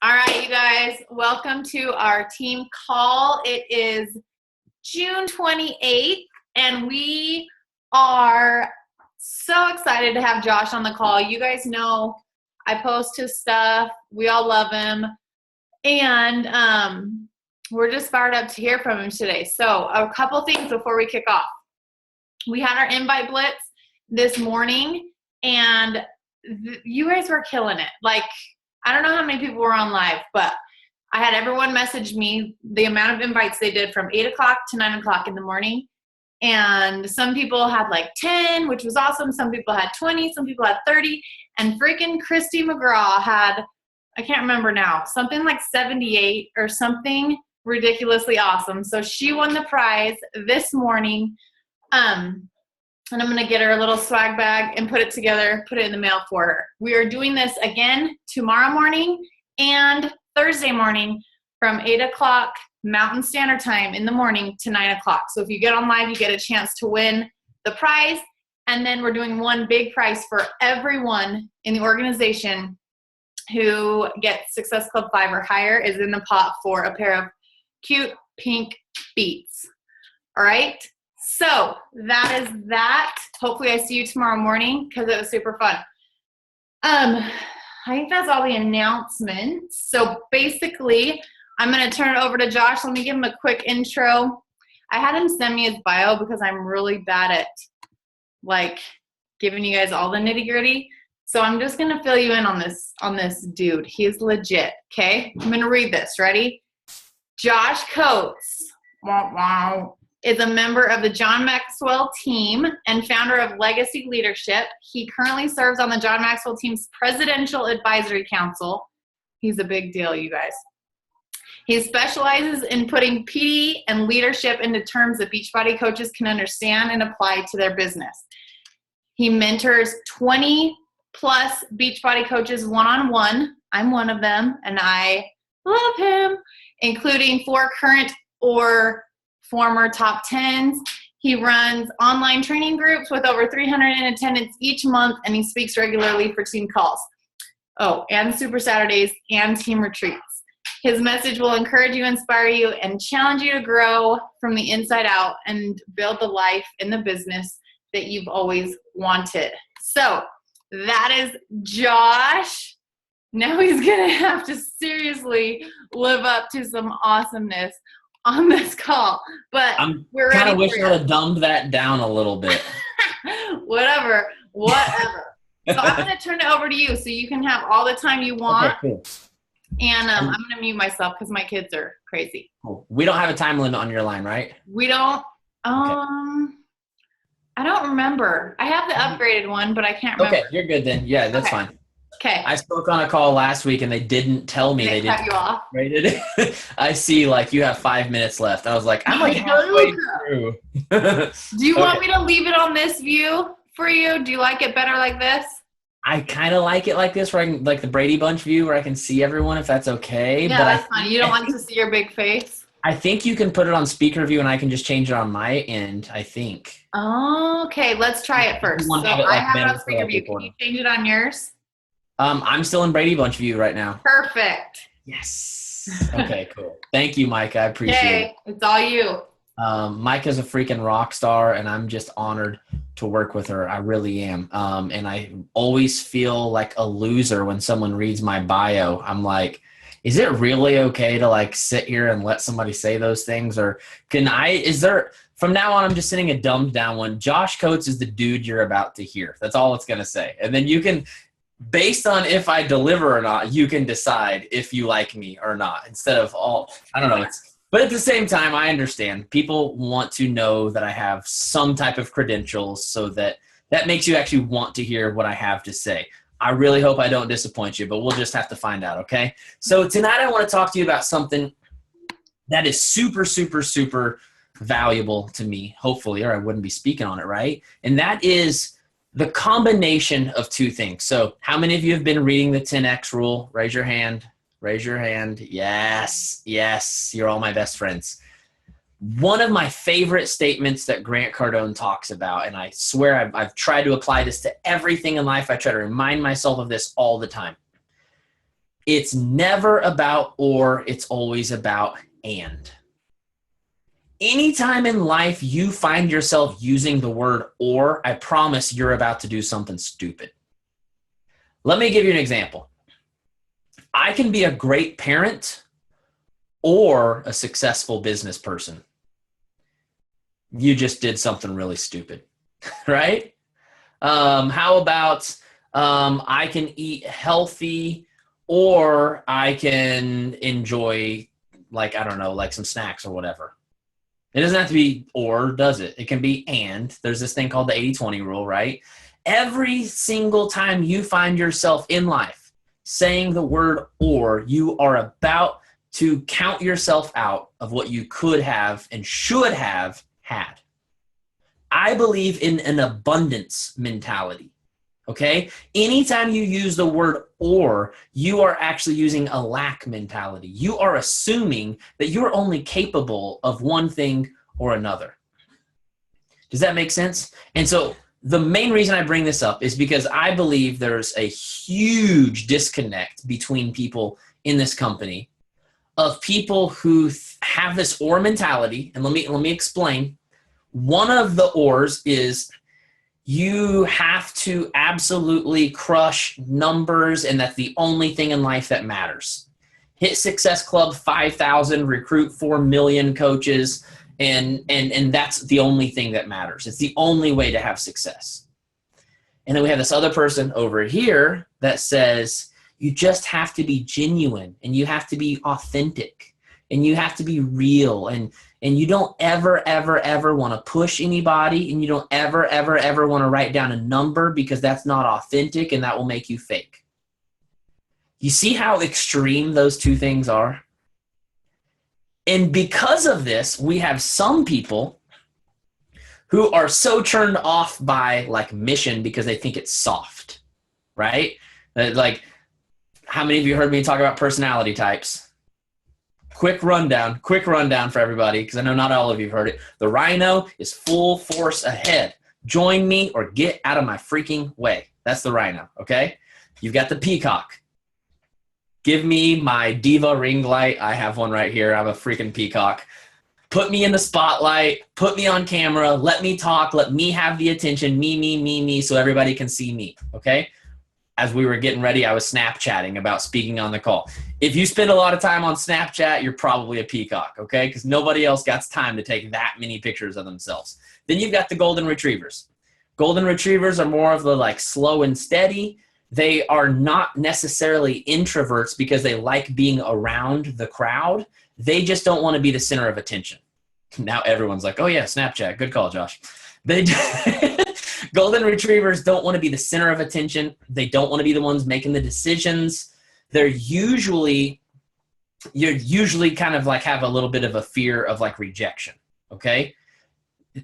All right, you guys, welcome to our team call. It is June 28th, and we are so excited to have Josh on the call. You guys know I post his stuff. We all love him. And we're just fired up to hear from him today. So a couple things before we kick off. We had our invite blitz this morning, and you guys were killing it. Like, I don't know how many people were on live, but I had everyone message me the amount of invites they did from 8 o'clock to 9 o'clock in the morning. And some people had like 10, which was awesome. Some people had 20, some people had 30. And freaking Christy McGraw had, I can't remember now, something like 78 or something ridiculously awesome. So she won the prize this morning. And I'm going to get her a little swag bag and put it together, put it in the mail for her. We are doing this again tomorrow morning and Thursday morning from 8 o'clock Mountain Standard Time in the morning to 9 o'clock. So if you get on live, you get a chance to win the prize. And then we're doing one big prize for everyone in the organization who gets Success Club 5 or higher is in the pot for a pair of cute pink Beats. All right? So that is that. Hopefully I see you tomorrow morning because it was super fun. I think that's all the announcements. So basically, I'm going to turn it over to Josh. Let me give him a quick intro. I had him send me his bio because I'm really bad at like giving you guys all the nitty gritty. So I'm just going to fill you in on this dude. He's legit. Okay. I'm going to read this. Ready? Josh Coates. Wow. Is a member of the John Maxwell team and founder of Legacy Leadership. He currently serves on the John Maxwell team's Presidential Advisory Council. He's a big deal, you guys. He specializes in putting PD and leadership into terms that Beachbody coaches can understand and apply to their business. He mentors 20 plus Beachbody coaches one-on-one. I'm one of them, and I love him, including 4 current or former top 10s. He runs online training groups with over 300 in attendance each month, and he speaks regularly for team calls. Oh, and Super Saturdays and team retreats. His message will encourage you, inspire you, and challenge you to grow from the inside out and build the life in the business that you've always wanted. So that is Josh. Now he's going to have to seriously live up to some awesomeness on this call, but we're ready. I kind of wish I would have dumbed that down a little bit. Whatever. So I'm going to turn it over to you so you can have all the time you want. Okay, cool. And I'm going to mute myself because my kids are crazy. Cool. We don't have a time limit on your line, right? We don't. I don't remember. I have the upgraded one, but I can't remember. Okay, you're good then. Yeah, that's fine. Okay. I spoke on a call last week and they didn't tell me they didn't cut you off. Rated it. I see like you have 5 minutes left. I was like, I'm like halfway through. Do you want me to leave it on this view for you? Do you like it better like this? I kind of like it like this, where I can, like the Brady Bunch view where I can see everyone if that's okay. Yeah, that's fine. You don't want to see your big face? I think you can put it on speaker view and I can just change it on my end, I think. Okay, let's try it first. So I have it on speaker view. Can you change it on yours? I'm still in Brady Bunch view right now. Perfect. Yes. Okay, cool. Thank you, Micah. I appreciate it. It's all you. Micah's a freaking rock star, and I'm just honored to work with her. I really am. And I always feel like a loser when someone reads my bio. I'm like, is it really okay to like sit here and let somebody say those things? Or from now on, I'm just sending a dumbed down one. Josh Coates is the dude you're about to hear. That's all it's going to say. And then you can, based on if I deliver or not, you can decide if you like me or not instead of I don't know. But at the same time, I understand people want to know that I have some type of credentials, so that makes you actually want to hear what I have to say. I really hope I don't disappoint you, but we'll just have to find out. Okay. So tonight I want to talk to you about something that is super, super, super valuable to me, hopefully, or I wouldn't be speaking on it. Right. And that is the combination of two things. So how many of you have been reading the 10X rule? Raise your hand. Raise your hand. Yes. You're all my best friends. One of my favorite statements that Grant Cardone talks about, and I swear I've tried to apply this to everything in life. I try to remind myself of this all the time. It's never about or, it's always about and. Anytime in life you find yourself using the word or, I promise you're about to do something stupid. Let me give you an example. I can be a great parent or a successful business person. You just did something really stupid, right? How about I can eat healthy or I can enjoy, like, I don't know, like some snacks or whatever. It doesn't have to be or, does it? It can be and. There's this thing called the 80-20 rule, right? Every single time you find yourself in life saying the word or, you are about to count yourself out of what you could have and should have had. I believe in an abundance mentality. Okay? Anytime you use the word or, you are actually using a lack mentality. You are assuming that you're only capable of one thing or another. Does that make sense? And so the main reason I bring this up is because I believe there's a huge disconnect between people in this company of people who have this or mentality. And let me explain. One of the ors is you have to absolutely crush numbers, and that's the only thing in life that matters. Hit Success Club 5,000, recruit 4 million coaches, and that's the only thing that matters. It's the only way to have success. And then we have this other person over here that says you just have to be genuine, and you have to be authentic, and you have to be real, and you don't ever want to push anybody, and you don't ever want to write down a number, because that's not authentic and that will make you fake. You see how extreme those two things are? And because of this, we have some people who are so turned off by like mission because they think it's soft, right? Like, how many of you heard me talk about personality types? Quick rundown for everybody, because I know not all of you have heard it. The rhino is full force ahead. Join me or get out of my freaking way. That's the rhino, okay? You've got the peacock. Give me my diva ring light. I have one right here. I'm a freaking peacock. Put me in the spotlight. Put me on camera. Let me talk. Let me have the attention. Me, so everybody can see me, okay? As we were getting ready, I was Snapchatting about speaking on the call. If you spend a lot of time on Snapchat, you're probably a peacock, okay? Because nobody else got time to take that many pictures of themselves. Then you've got the golden retrievers. Golden retrievers are more of the like slow and steady. They are not necessarily introverts because they like being around the crowd. They just don't want to be the center of attention. Now everyone's like, oh yeah, Snapchat. Good call, Josh. Golden retrievers don't want to be the center of attention. They don't want to be the ones making the decisions. You're usually kind of like have a little bit of a fear of like rejection, okay?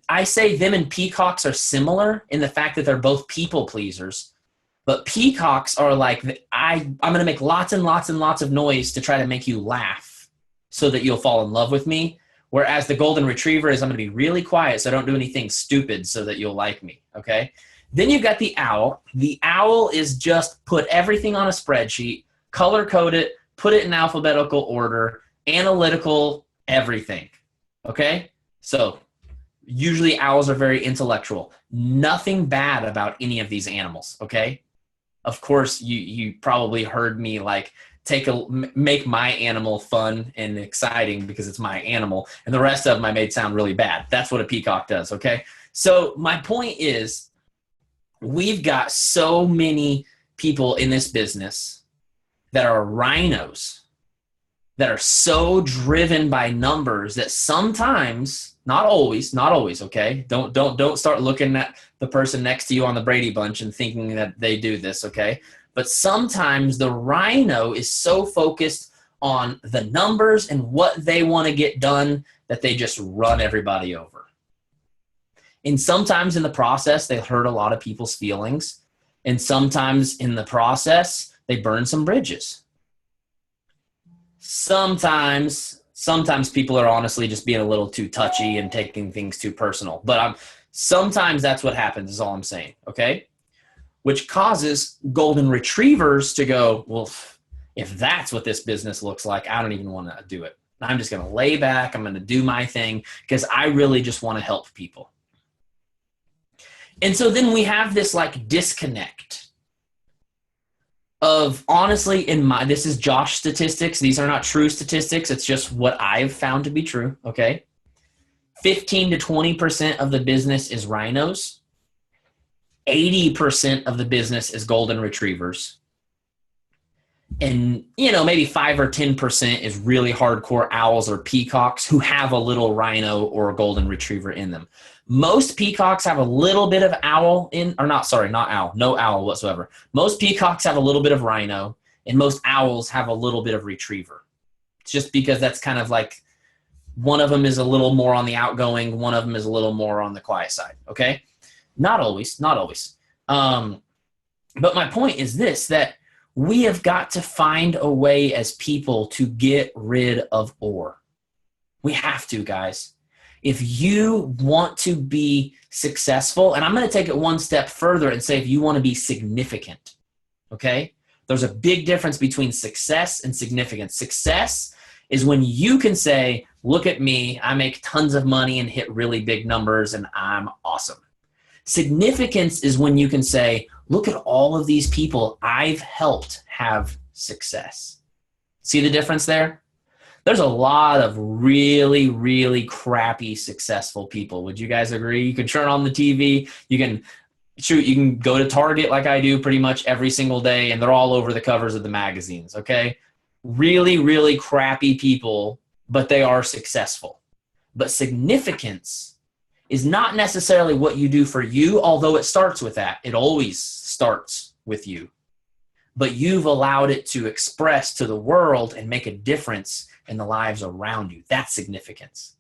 I say them and peacocks are similar in the fact that they're both people pleasers, but peacocks are like, I'm going to make lots and lots and lots of noise to try to make you laugh so that you'll fall in love with me. Whereas the golden retriever is, I'm going to be really quiet so I don't do anything stupid so that you'll like me, okay? Then you've got the owl. The owl is just put everything on a spreadsheet, color code it, put it in alphabetical order, analytical, everything, okay? So usually owls are very intellectual. Nothing bad about any of these animals, okay? Of course, you probably heard me like make my animal fun and exciting because it's my animal, and the rest of them I made sound really bad. That's what a peacock does, okay? So my point is, we've got so many people in this business that are rhinos, that are so driven by numbers that sometimes, not always, okay? Don't start looking at the person next to you on the Brady Bunch and thinking that they do this, okay? But sometimes the rhino is so focused on the numbers and what they want to get done that they just run everybody over. And sometimes in the process, they hurt a lot of people's feelings. And sometimes in the process, they burn some bridges. Sometimes people are honestly just being a little too touchy and taking things too personal. But sometimes that's what happens is all I'm saying, okay? Which causes golden retrievers to go, well, if that's what this business looks like, I don't even want to do it. I'm just going to lay back. I'm going to do my thing because I really just want to help people. And so then we have this like disconnect of, honestly, this is Josh statistics. These are not true statistics. It's just what I've found to be true. Okay. 15 to 20% of the business is rhinos. 80% of the business is golden retrievers. And, maybe 5 or 10% is really hardcore owls or peacocks who have a little rhino or a golden retriever in them. Most peacocks have a little bit of owl not owl, no owl whatsoever. Most peacocks have a little bit of rhino, and most owls have a little bit of retriever. It's just because that's kind of like one of them is a little more on the outgoing, one of them is a little more on the quiet side, okay? Not always. But my point is this, that we have got to find a way as people to get rid of or. We have to, guys. If you want to be successful, and I'm going to take it one step further and say if you want to be significant, okay? There's a big difference between success and significance. Success is when you can say, look at me, I make tons of money and hit really big numbers and I'm awesome. Significance is when you can say, look at all of these people I've helped have success. See the difference there? There's a lot of really, really crappy successful people. Would you guys agree? You can turn on the TV, you can go to Target like I do pretty much every single day, and they're all over the covers of the magazines, okay? Really, really crappy people, but they are successful. But significance is not necessarily what you do for you, although it starts with that. It always starts with you. But you've allowed it to express to the world and make a difference in the lives around you. That's significance.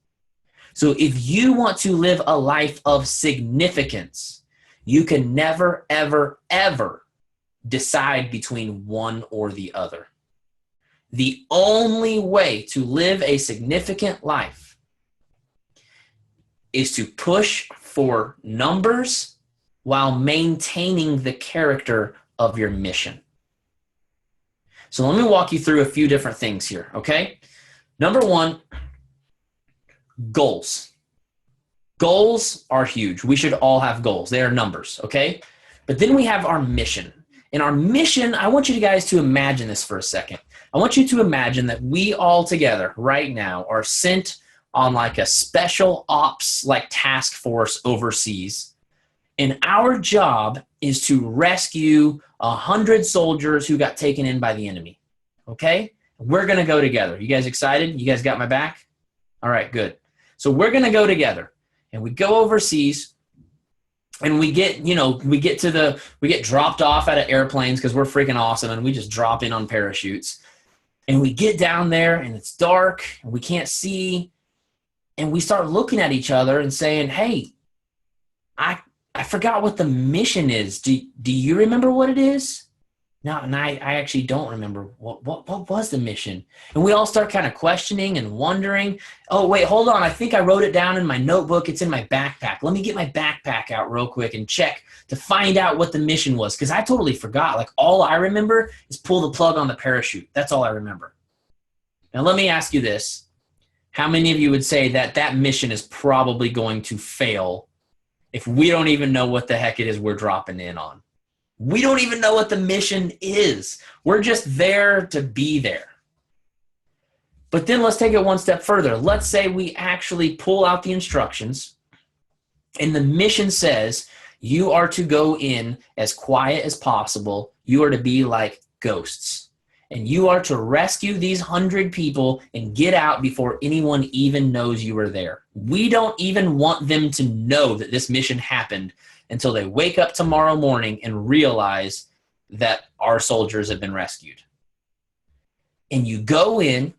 So if you want to live a life of significance, you can never, ever, ever decide between one or the other. The only way to live a significant life is to push for numbers while maintaining the character of your mission. So let me walk you through a few different things here, okay? Number one, goals. Goals are huge. We should all have goals. They are numbers, okay? But then we have our mission. And our mission, I want you guys to imagine this for a second. I want you to imagine that we all together right now are sent on like a special ops like task force overseas. And our job is to rescue 100 soldiers who got taken in by the enemy. Okay? We're going to go together. You guys excited? You guys got my back? All right, good. So we're going to go together and we go overseas and we get dropped off out of airplanes because we're freaking awesome and we just drop in on parachutes. And we get down there and it's dark and we can't see. And we start looking at each other and saying, hey, I forgot what the mission is. Do you remember what it is? No, and I actually don't remember what was the mission. And we all start kind of questioning and wondering, oh, wait, hold on. I think I wrote it down in my notebook. It's in my backpack. Let me get my backpack out real quick and check to find out what the mission was. Because I totally forgot. Like all I remember is pull the plug on the parachute. That's all I remember. Now let me ask you this. How many of you would say that that mission is probably going to fail if we don't even know what the heck it is we're dropping in on? We don't even know what the mission is. We're just there to be there. But then let's take it one step further. Let's say we actually pull out the instructions and the mission says you are to go in as quiet as possible. You are to be like ghosts. And you are to rescue these 100 people and get out before anyone even knows you were there. We don't even want them to know that this mission happened until they wake up tomorrow morning and realize that our soldiers have been rescued. And you go in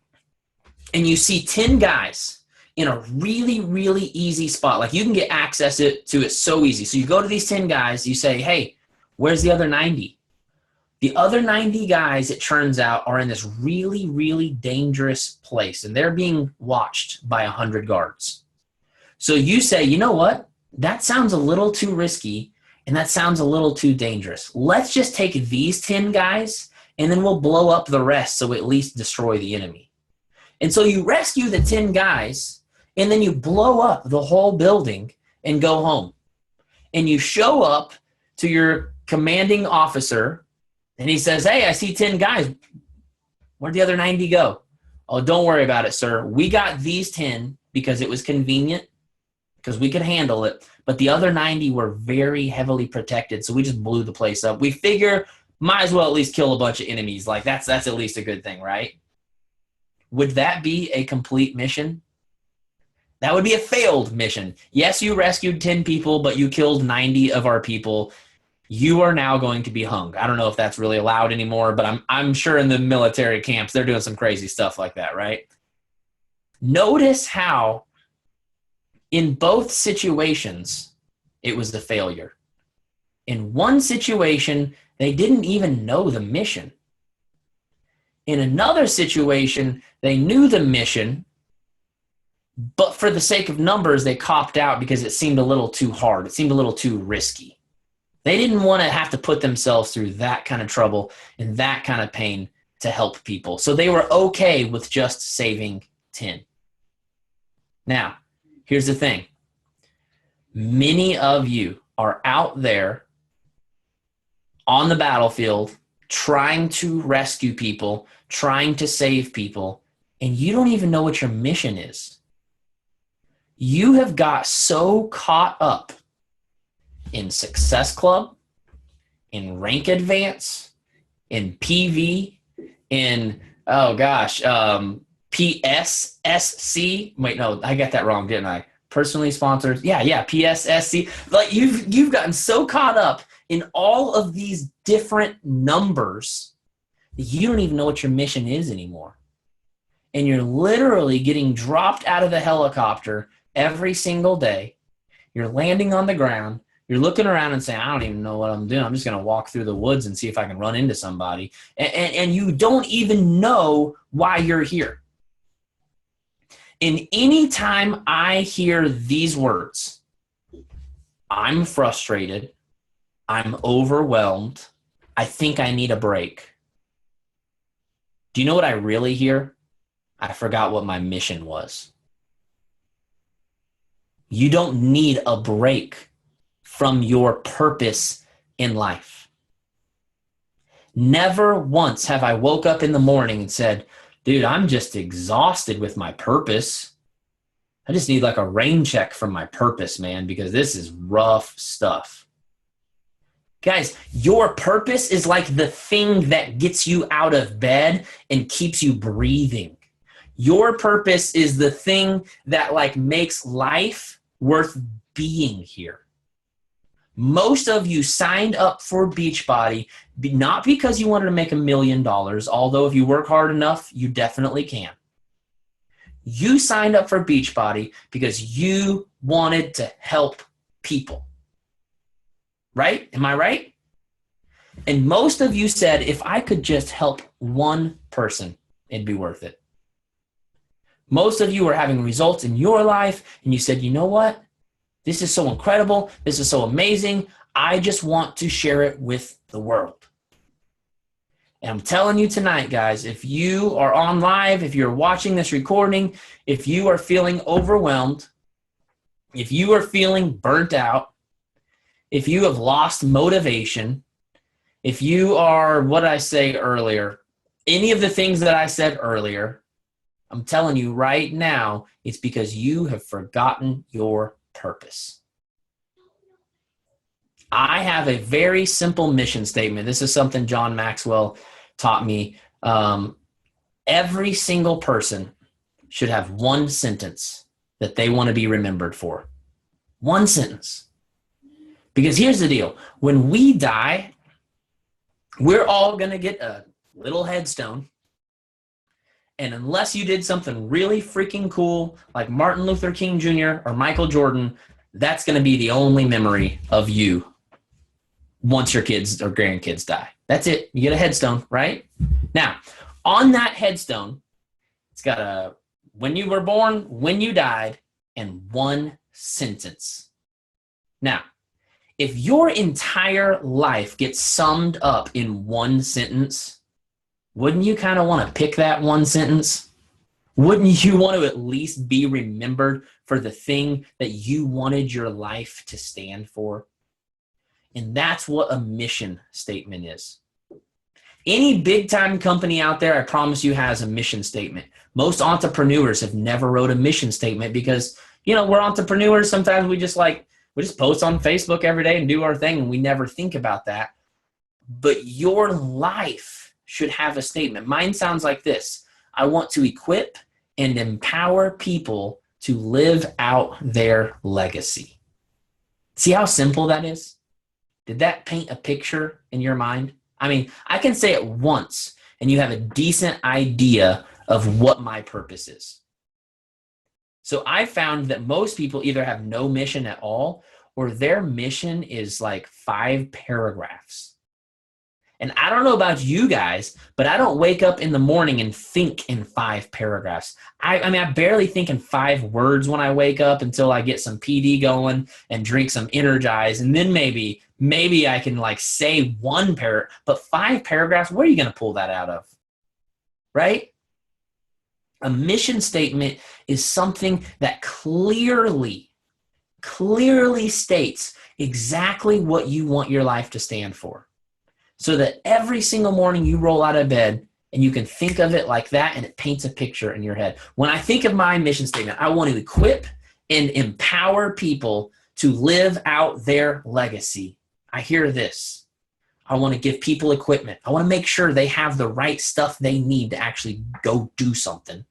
and you see 10 guys in a really, really easy spot. Like you can get access to it so easy. So you go to these 10 guys, you say, hey, where's the other 90? The other 90 guys, it turns out, are in this really, really dangerous place, and they're being watched by 100 guards. So you say, you know what? That sounds a little too risky, and that sounds a little too dangerous. Let's just take these 10 guys, and then we'll blow up the rest so at least destroy the enemy. And so you rescue the 10 guys, and then you blow up the whole building and go home. And you show up to your commanding officer, and he says, hey, I see 10 guys. Where'd the other 90 go? Oh, don't worry about it, sir. We got these 10 because it was convenient, because we could handle it. But the other 90 were very heavily protected, so we just blew the place up. We figure might as well at least kill a bunch of enemies. Like, that's at least a good thing, right? Would that be a complete mission? That would be a failed mission. Yes, you rescued 10 people, but you killed 90 of our people. You are now going to be hung. I don't know if that's really allowed anymore, but I'm sure in the military camps, they're doing some crazy stuff like that, right? Notice how in both situations, it was a failure. In one situation, they didn't even know the mission. In another situation, they knew the mission, but for the sake of numbers, they copped out because it seemed a little too hard. It seemed a little too risky. They didn't want to have to put themselves through that kind of trouble and that kind of pain to help people. So they were okay with just saving 10. Now, here's the thing. Many of you are out there on the battlefield trying to rescue people, trying to save people, and you don't even know what your mission is. You have got so caught up in Success Club, in Rank Advance, in PV, in, PSSC. Wait, no, I got that wrong, didn't I? Personally sponsored. Yeah, PSSC. Like you've gotten so caught up in all of these different numbers that you don't even know what your mission is anymore. And you're literally getting dropped out of the helicopter every single day. You're landing on the ground. You're looking around and saying, I don't even know what I'm doing. I'm just going to walk through the woods and see if I can run into somebody. And you don't even know why you're here. And anytime I hear these words, I'm frustrated, I'm overwhelmed, I think I need a break. Do you know what I really hear? I forgot what my mission was. You don't need a break from your purpose in life. Never once have I woke up in the morning and said, dude, I'm just exhausted with my purpose. I just need like a rain check from my purpose, man, because this is rough stuff. Guys, your purpose is like the thing that gets you out of bed and keeps you breathing. Your purpose is the thing that like makes life worth being here. Most of you signed up for Beachbody not because you wanted to make $1 million, although if you work hard enough, you definitely can. You signed up for Beachbody because you wanted to help people. Right? Am I right? And most of you said, if I could just help one person, it'd be worth it. Most of you are having results in your life, and you said, you know what? This is so incredible. This is so amazing. I just want to share it with the world. And I'm telling you tonight, guys, if you are on live, if you're watching this recording, if you are feeling overwhelmed, if you are feeling burnt out, if you have lost motivation, if you are, what did I say earlier, any of the things that I said earlier, I'm telling you right now, it's because you have forgotten your purpose. I have a very simple mission statement. This is something John Maxwell taught me. Every single person should have one sentence that they want to be remembered for. One sentence. Because here's the deal. When we die, we're all going to get a little headstone. And unless you did something really freaking cool, like Martin Luther King Jr. or Michael Jordan, that's going to be the only memory of you once your kids or grandkids die. That's it. You get a headstone, right? Now, on that headstone, it's got a when you were born, when you died, and one sentence. Now, if your entire life gets summed up in one sentence, Wouldn't you kind of want to pick that one sentence? Wouldn't you want to at least be remembered for the thing that you wanted your life to stand for? And that's what a mission statement is. Any big time company out there, I promise you, has a mission statement. Most entrepreneurs have never wrote a mission statement because, we're entrepreneurs. Sometimes we just post on Facebook every day and do our thing, and we never think about that. But your life should have a statement. Mine sounds like this: I want to equip and empower people to live out their legacy. See how simple that is? Did that paint a picture in your mind? I mean, I can say it once and you have a decent idea of what my purpose is. So I found that most people either have no mission at all, or their mission is like 5 paragraphs. And I don't know about you guys, but I don't wake up in the morning and think in 5 paragraphs. I barely think in 5 words when I wake up until I get some PD going and drink some Energize. And then maybe I can say 1 paragraph, but 5 paragraphs, where are you going to pull that out of? Right? A mission statement is something that clearly states exactly what you want your life to stand for. So that every single morning you roll out of bed and you can think of it like that, and it paints a picture in your head. When I think of my mission statement, I want to equip and empower people to live out their legacy. I hear this. I want to give people equipment. I want to make sure they have the right stuff they need to actually go do something.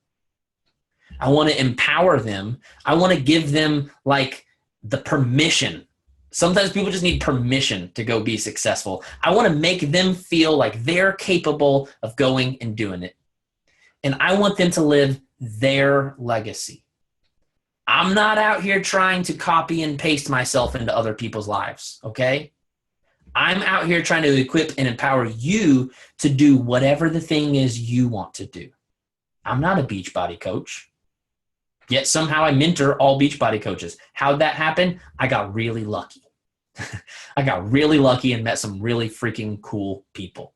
I want to empower them. I want to give them the permission. Sometimes people just need permission to go be successful. I want to make them feel like they're capable of going and doing it. And I want them to live their legacy. I'm not out here trying to copy and paste myself into other people's lives, okay? I'm out here trying to equip and empower you to do whatever the thing is you want to do. I'm not a Beachbody coach. Yet somehow I mentor all Beachbody coaches. How'd that happen? I got really lucky. I got really lucky and met some really freaking cool people.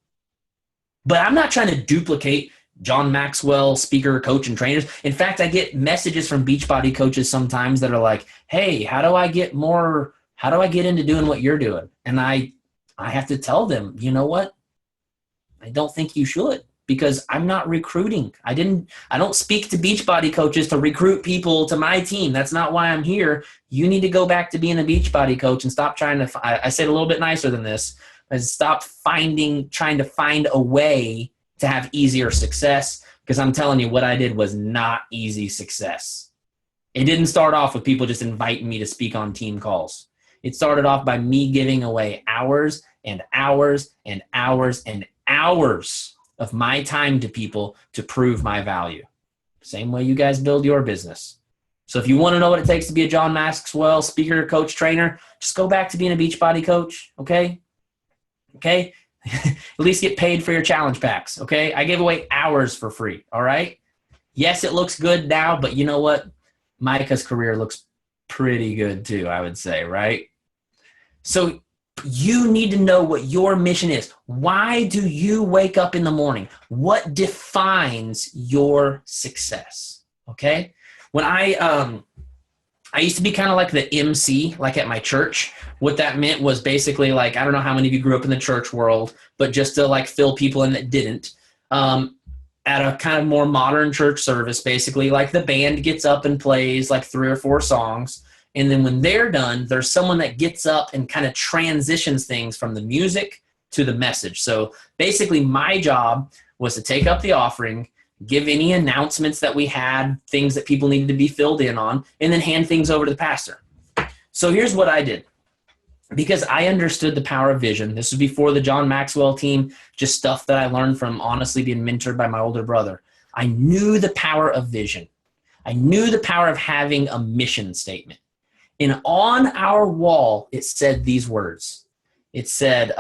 But I'm not trying to duplicate John Maxwell, speaker, coach, and trainers. In fact, I get messages from Beachbody coaches sometimes that are like, hey, how do I get into doing what you're doing? And I have to tell them, you know what? I don't think you should. Because I'm not recruiting. I don't speak to Beachbody coaches to recruit people to my team. That's not why I'm here. You need to go back to being a Beachbody coach and stop trying to, I say it a little bit nicer than this, and stop trying to find a way to have easier success. Because I'm telling you, what I did was not easy success. It didn't start off with people just inviting me to speak on team calls. It started off by me giving away hours and hours and hours and hours of my time to people to prove my value. Same way you guys build your business. So if you want to know what it takes to be a John Maxwell speaker, coach, trainer, just go back to being a Beachbody coach, okay? Okay? At least get paid for your challenge packs, okay? I give away hours for free, all right? Yes, it looks good now, but you know what? Micah's career looks pretty good too, I would say, right? So you need to know what your mission is. Why do you wake up in the morning? What defines your success? Okay? When I used to be kind of like the MC, like at my church. What that meant was basically I don't know how many of you grew up in the church world, but just to fill people in that didn't. At a kind of more modern church service, basically, the band gets up and plays 3 or 4 songs. And then when they're done, there's someone that gets up and kind of transitions things from the music to the message. So basically my job was to take up the offering, give any announcements that we had, things that people needed to be filled in on, and then hand things over to the pastor. So here's what I did. Because I understood the power of vision. This was before the John Maxwell team, just stuff that I learned from honestly being mentored by my older brother. I knew the power of vision. I knew the power of having a mission statement. And on our wall, it said these words. It said,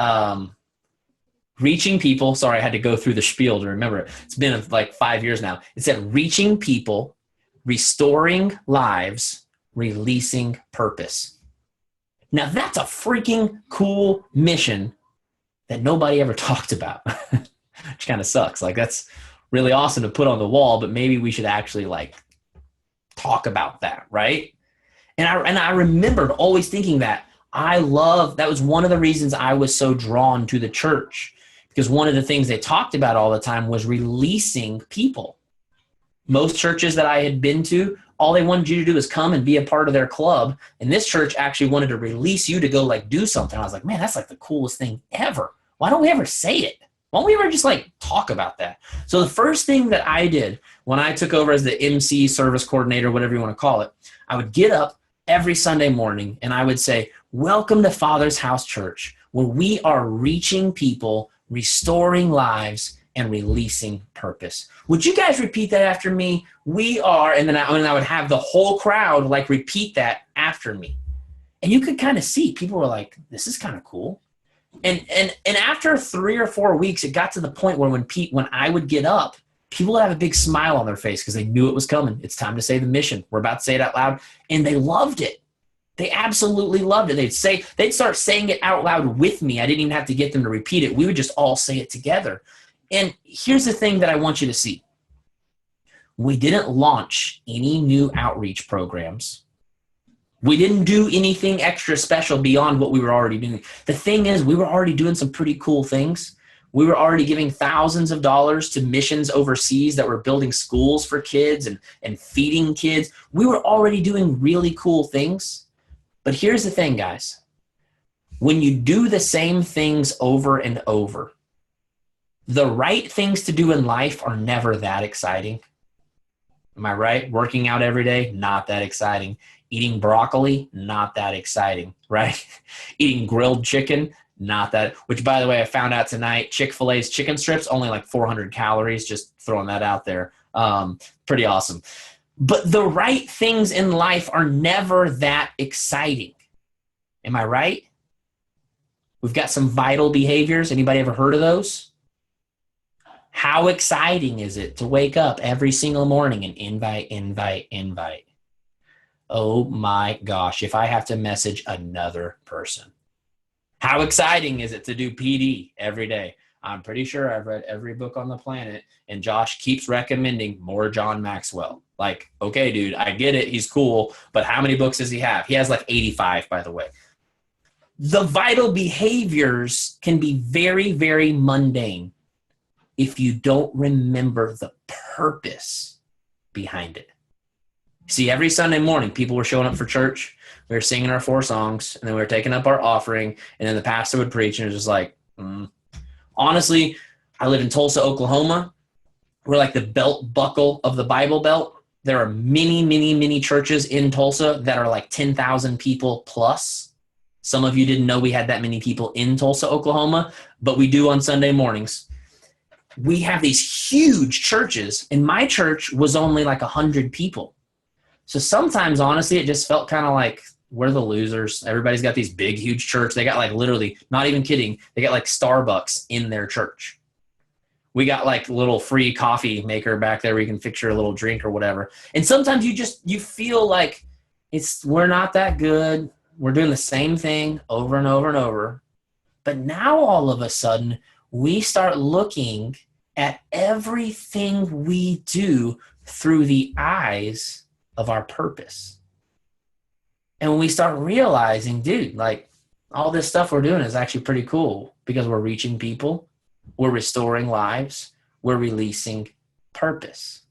reaching people. Sorry, I had to go through the spiel to remember it. It's been 5 years now. It said, reaching people, restoring lives, releasing purpose. Now, that's a freaking cool mission that nobody ever talked about. which kind of sucks. Like, that's really awesome to put on the wall, but maybe we should actually like talk about that, right? And I remembered always thinking that that was one of the reasons I was so drawn to the church, because one of the things they talked about all the time was releasing people. Most churches that I had been to, all they wanted you to do is come and be a part of their club. And this church actually wanted to release you to go like do something. I was like, man, that's like the coolest thing ever. Why don't we ever say it? Why don't we ever just like talk about that? So the first thing that I did when I took over as the MC, service coordinator, whatever you want to call it, I would get up every Sunday morning and I would say, welcome to Father's House Church, where we are reaching people, restoring lives, and releasing purpose. Would you guys repeat that after me? We are, and then I would have the whole crowd like repeat that after me. And you could kind of see people were like, this is kind of cool. And after 3 or 4 weeks, it got to the point where when I would get up, people would have a big smile on their face because they knew it was coming. It's time to say the mission. We're about to say it out loud. And they loved it. They absolutely loved it. They'd start saying it out loud with me. I didn't even have to get them to repeat it. We would just all say it together. And here's the thing that I want you to see. We didn't launch any new outreach programs. We didn't do anything extra special beyond what we were already doing. The thing is, we were already doing some pretty cool things. We were already giving thousands of dollars to missions overseas that were building schools for kids and feeding kids. We were already doing really cool things. But here's the thing, guys. When you do the same things over and over, the right things to do in life are never that exciting. Am I right? Working out every day, not that exciting. Eating broccoli, not that exciting, right? Eating grilled chicken, not that, which by the way, I found out tonight, Chick-fil-A's chicken strips, only like 400 calories, just throwing that out there. Pretty awesome. But the right things in life are never that exciting. Am I right? We've got some vital behaviors. Anybody ever heard of those? How exciting is it to wake up every single morning and invite? Oh my gosh, if I have to message another person. How exciting is it to do PD every day? I'm pretty sure I've read every book on the planet, and Josh keeps recommending more John Maxwell. Like, okay, dude, I get it. He's cool, but how many books does he have? He has like 85, by the way. The vital behaviors can be very, very mundane if you don't remember the purpose behind it. See, every Sunday morning, people were showing up for church. We were singing our 4 songs, and then we were taking up our offering, and then the pastor would preach, and it was just like, Honestly, I live in Tulsa, Oklahoma. We're like the belt buckle of the Bible Belt. There are many, many, many churches in Tulsa that are like 10,000 people plus. Some of you didn't know we had that many people in Tulsa, Oklahoma, but we do on Sunday mornings. We have these huge churches, and my church was only like 100 people. So sometimes, honestly, it just felt kind of like we're the losers. Everybody's got these big, huge church. They got like literally, not even kidding, they got like Starbucks in their church. We got like a little free coffee maker back there where you can fix your little drink or whatever. And sometimes you feel like we're not that good. We're doing the same thing over and over and over. But now all of a sudden, we start looking at everything we do through the eyes of our purpose. And when we start realizing, dude, like all this stuff we're doing is actually pretty cool because we're reaching people, we're restoring lives, we're releasing purpose.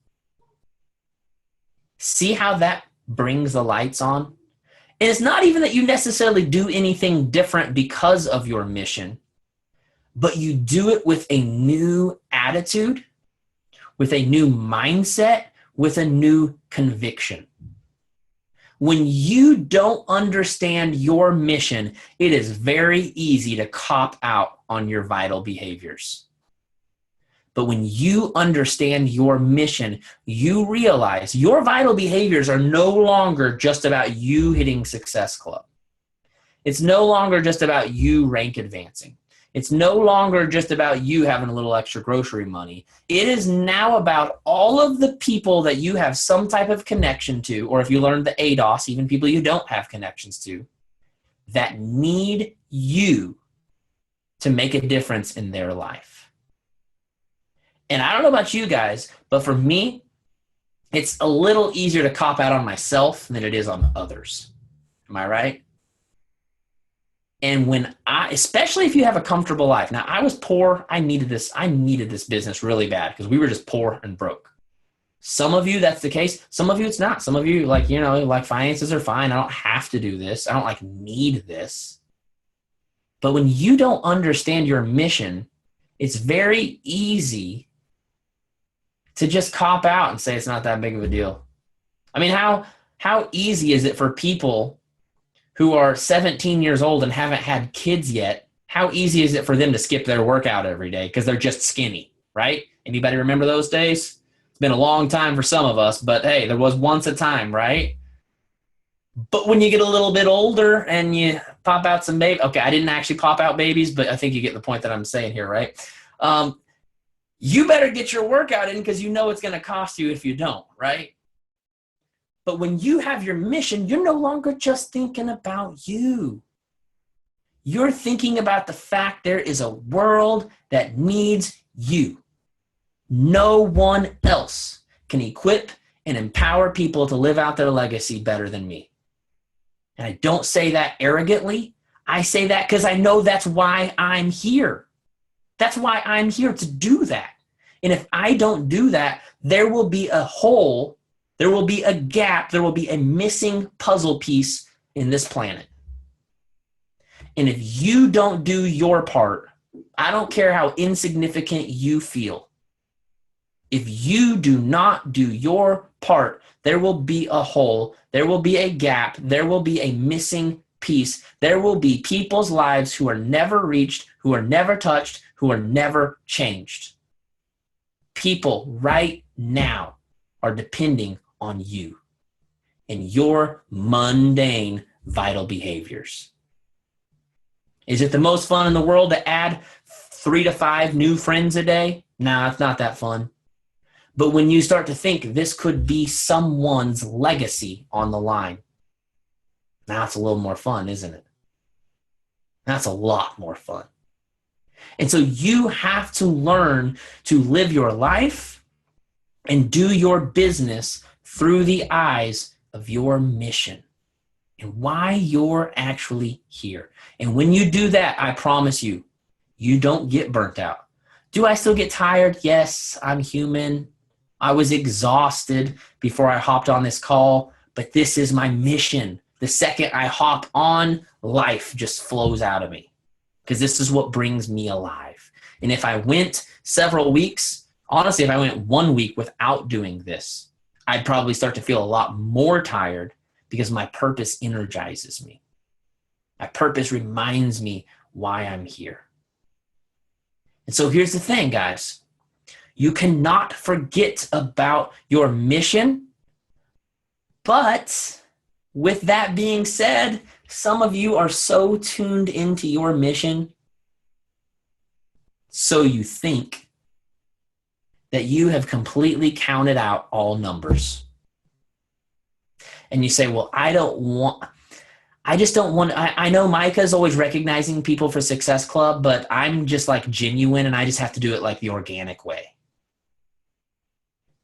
See how that brings the lights on? And it's not even that you necessarily do anything different because of your mission, but you do it with a new attitude, with a new mindset, with a new conviction. When you don't understand your mission, it is very easy to cop out on your vital behaviors. But when you understand your mission, you realize your vital behaviors are no longer just about you hitting Success Club. It's no longer just about you rank advancing. It's no longer just about you having a little extra grocery money. It is now about all of the people that you have some type of connection to, or if you learned the ADOS, even people you don't have connections to, that need you to make a difference in their life. And I don't know about you guys, but for me, it's a little easier to cop out on myself than it is on others. Am I right? And especially if you have a comfortable life. Now, I was poor. I needed this business really bad because we were just poor and broke. Some of you, that's the case. Some of you, it's not. Some of you, like finances are fine. I don't have to do this. I don't need this. But when you don't understand your mission, it's very easy to just cop out and say it's not that big of a deal. I mean, how easy is it for people who are 17 years old and haven't had kids yet? How easy is it for them to skip their workout every day because they're just skinny, right? Anybody remember those days? It's been a long time for some of us, but hey, there was once a time, right? But when you get a little bit older and you pop out some babies, okay, I didn't actually pop out babies, but I think you get the point that I'm saying here, right? You better get your workout in because you know it's going to cost you if you don't, right? But when you have your mission, you're no longer just thinking about you. You're thinking about the fact there is a world that needs you. No one else can equip and empower people to live out their legacy better than me. And I don't say that arrogantly. I say that because I know that's why I'm here. That's why I'm here to do that. And if I don't do that, there will be a hole, there will be a gap, there will be a missing puzzle piece in this planet. And if you don't do your part, I don't care how insignificant you feel. If you do not do your part, there will be a hole, there will be a gap, there will be a missing piece. There will be people's lives who are never reached, who are never touched, who are never changed. People right now are depending on you and your mundane vital behaviors. Is it the most fun in the world to add 3 to 5 new friends a day? Nah, it's not that fun. But when you start to think this could be someone's legacy on the line, now it's a little more fun, isn't it? That's a lot more fun. And so you have to learn to live your life and do your business through the eyes of your mission and why you're actually here. And when you do that, I promise you, you don't get burnt out. Do I still get tired? Yes, I'm human. I was exhausted before I hopped on this call, but this is my mission. The second I hop on, life just flows out of me because this is what brings me alive. And if I went several weeks, honestly, if I went 1 week without doing this, I'd probably start to feel a lot more tired because my purpose energizes me. My purpose reminds me why I'm here. And so here's the thing, guys. You cannot forget about your mission. But with that being said, some of you are so tuned into your mission, so you think, that you have completely counted out all numbers. And you say, well, I know Micah's always recognizing people for Success Club, but I'm just like genuine and I just have to do it like the organic way.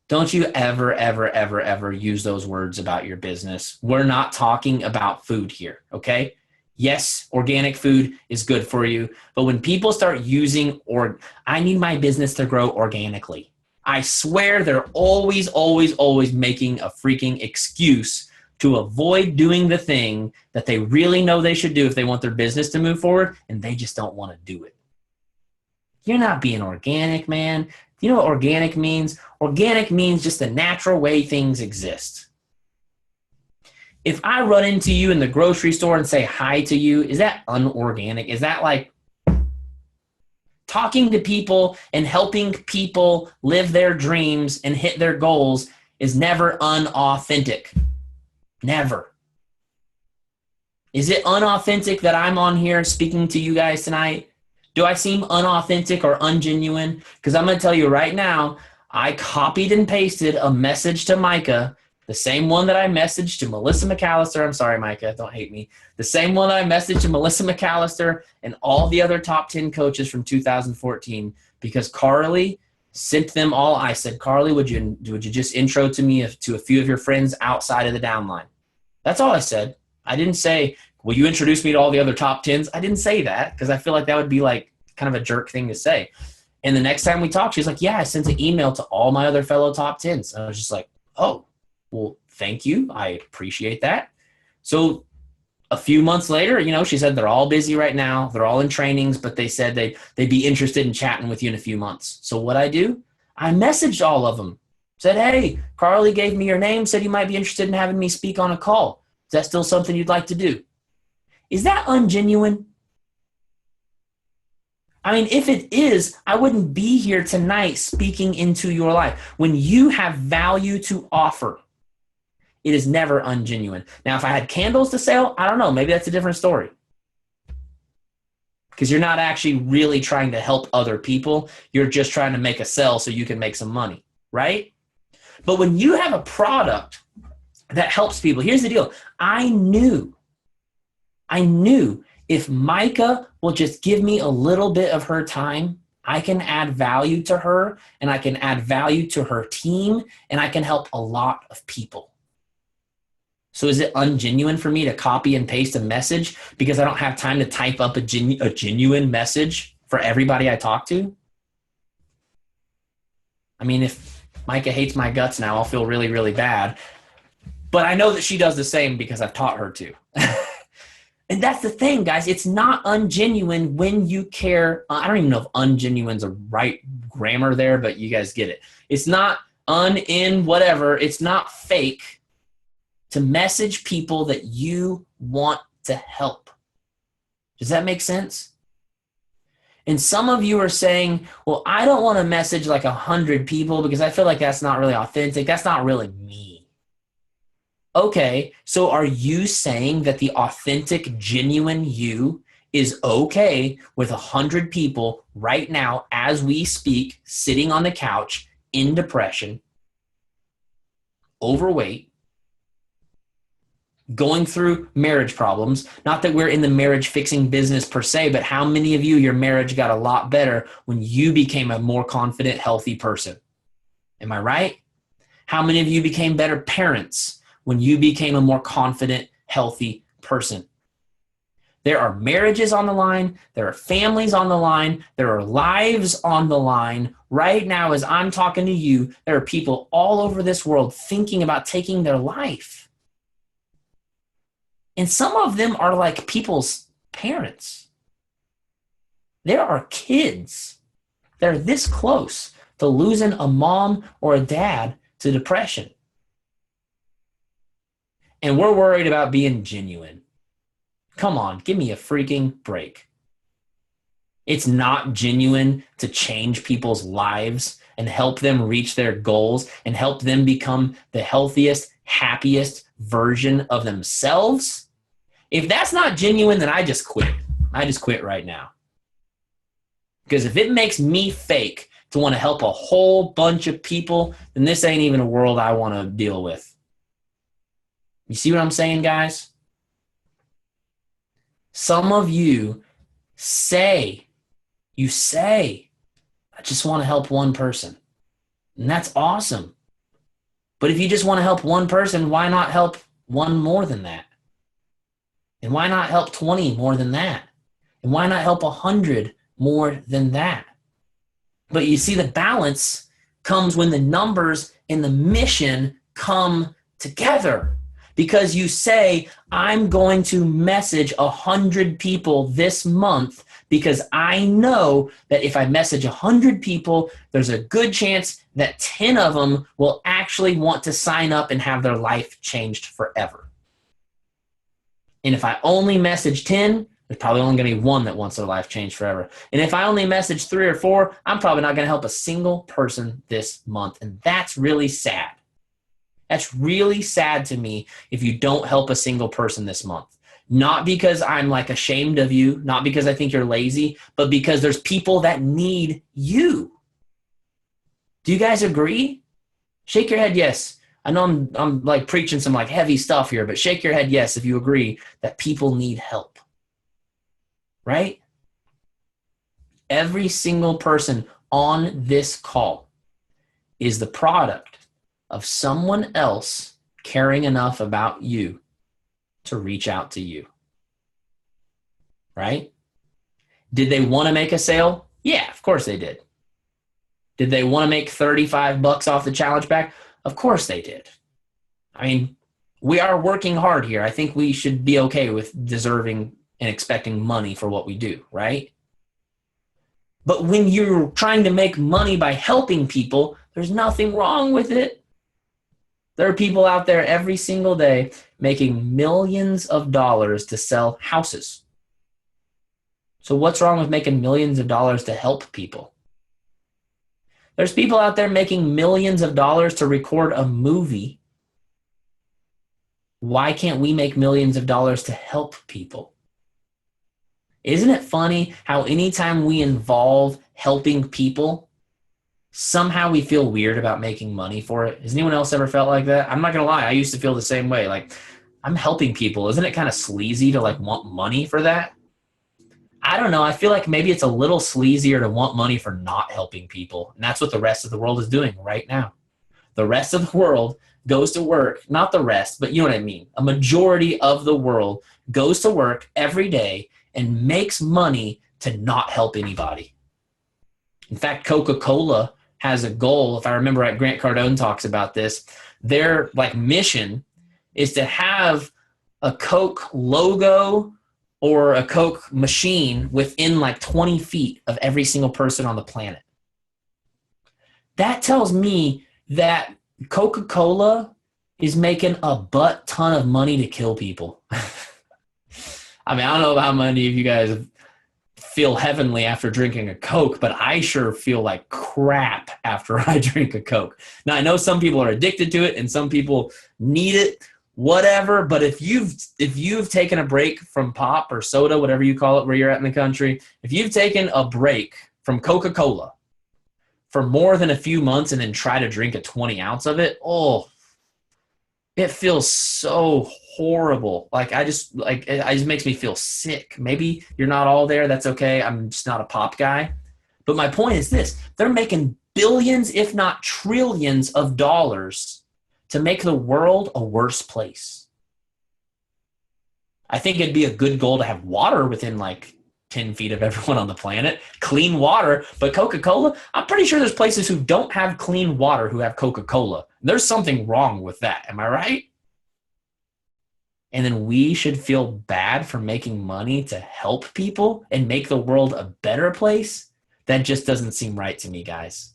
Don't you ever, ever, ever, ever use those words about your business. We're not talking about food here, okay? Yes, organic food is good for you, but when people start using, I need my business to grow organically, I swear they're always, always, always making a freaking excuse to avoid doing the thing that they really know they should do if they want their business to move forward, and they just don't want to do it. You're not being organic, man. Do you know what organic means? Organic means just the natural way things exist. If I run into you in the grocery store and say hi to you, is that unorganic? Is that like talking to people and helping people live their dreams and hit their goals is never unauthentic? Never. Is it unauthentic that I'm on here speaking to you guys tonight? Do I seem unauthentic or ungenuine? Because I'm going to tell you right now, I copied and pasted a message to Micah, the same one that I messaged to Melissa McAllister. I'm sorry, Micah, don't hate me. The same one that I messaged to Melissa McAllister and all the other top 10 coaches from 2014, because Carly Sent them all. I said, Carly, would you just intro to me to a few of your friends outside of the downline? That's all I said. I didn't say, will you introduce me to all the other top 10s? I didn't say that because I feel like that would be like kind of a jerk thing to say. And the next time we talked, she's like, yeah, I sent an email to all my other fellow top 10s. And I was just like, oh, well, thank you. I appreciate that. So a few months later, she said they're all busy right now. They're all in trainings, but they said they'd be interested in chatting with you in a few months. So what I do, I messaged all of them, said, hey, Carly gave me your name, said you might be interested in having me speak on a call. Is that still something you'd like to do? Is that ungenuine? I mean, if it is, I wouldn't be here tonight speaking into your life. When you have value to offer, it is never ungenuine. Now, if I had candles to sell, I don't know. Maybe that's a different story. Because you're not actually really trying to help other people. You're just trying to make a sell so you can make some money, right? But when you have a product that helps people, here's the deal. I knew if Micah will just give me a little bit of her time, I can add value to her, and I can add value to her team, and I can help a lot of people. So is it ungenuine for me to copy and paste a message because I don't have time to type up a genuine message for everybody I talk to? I mean, if Micah hates my guts now, I'll feel really, really bad. But I know that she does the same because I've taught her to. And that's the thing, guys. It's not ungenuine when you care. I don't even know if ungenuine's a right grammar there, but you guys get it. It's not whatever. It's not fake to message people that you want to help. Does that make sense? And some of you are saying, well, I don't want to message like 100 people because I feel like that's not really authentic. That's not really me. Okay, so are you saying that the authentic, genuine you is okay with 100 people right now as we speak, sitting on the couch in depression, overweight, going through marriage problems? Not that we're in the marriage fixing business per se, but how many of you, your marriage got a lot better when you became a more confident, healthy person? Am I right? How many of you became better parents when you became a more confident, healthy person? There are marriages on the line. There are families on the line. There are lives on the line. Right now, as I'm talking to you, there are people all over this world thinking about taking their life. And some of them are like people's parents. There are kids that are this close to losing a mom or a dad to depression. And we're worried about being genuine. Come on, give me a freaking break. It's not genuine to change people's lives and help them reach their goals and help them become the healthiest, happiest version of themselves. If that's not genuine, then I just quit. I just quit right now. Because if it makes me fake to want to help a whole bunch of people, then this ain't even a world I want to deal with. You see what I'm saying, guys? Some of you say, I just want to help one person. And that's awesome. But if you just want to help one person, why not help one more than that? And why not help 20 more than that? And why not help 100 more than that? But you see, the balance comes when the numbers and the mission come together. Because you say, I'm going to message 100 people this month because I know that if I message 100 people, there's a good chance that 10 of them will actually want to sign up and have their life changed forever. And if I only message 10, there's probably only going to be one that wants their life changed forever. And if I only message 3 or 4, I'm probably not going to help a single person this month. And that's really sad. That's really sad to me if you don't help a single person this month. Not because I'm like ashamed of you, not because I think you're lazy, but because there's people that need you. Do you guys agree? Shake your head yes. I know I'm like preaching some like heavy stuff here, but shake your head yes if you agree that people need help. Right? Every single person on this call is the product of someone else caring enough about you to reach out to you. Right? Did they want to make a sale? Yeah, of course they did. Did they want to make $35 off the challenge bag? Of course they did. I mean, we are working hard here. I think we should be okay with deserving and expecting money for what we do, right? But when you're trying to make money by helping people, there's nothing wrong with it. There are people out there every single day making millions of dollars to sell houses. So what's wrong with making millions of dollars to help people? There's people out there making millions of dollars to record a movie. Why can't we make millions of dollars to help people? Isn't it funny how anytime we involve helping people, somehow we feel weird about making money for it? Has anyone else ever felt like that? I'm not going to lie. I used to feel the same way. Like, I'm helping people. Isn't it kind of sleazy to like want money for that? I don't know. I feel like maybe it's a little sleazier to want money for not helping people. And that's what the rest of the world is doing right now. The rest of the world goes to work, not the rest, but you know what I mean. A majority of the world goes to work every day and makes money to not help anybody. In fact, Coca-Cola has a goal. If I remember right, Grant Cardone talks about this. Their like mission is to have a Coke logo or a Coke machine within like 20 feet of every single person on the planet. That tells me that Coca-Cola is making a butt ton of money to kill people. I mean, I don't know how many of you guys feel heavenly after drinking a Coke, but I sure feel like crap after I drink a Coke. Now, I know some people are addicted to it and some people need it, whatever, but if you've taken a break from pop or soda, whatever you call it where you're at in the country, if you've taken a break from Coca-Cola for more than a few months and then try to drink a 20 ounce of it, it feels so horrible. It just makes me feel sick. Maybe you're not all there. That's okay. I'm just not a pop guy. But my point is this: they're making billions, if not trillions of dollars to make the world a worse place. I think it'd be a good goal to have water within like 10 feet of everyone on the planet, clean water. But Coca-Cola, I'm pretty sure there's places who don't have clean water who have Coca-Cola. There's something wrong with that. Am I right? And then we should feel bad for making money to help people and make the world a better place? That just doesn't seem right to me, guys.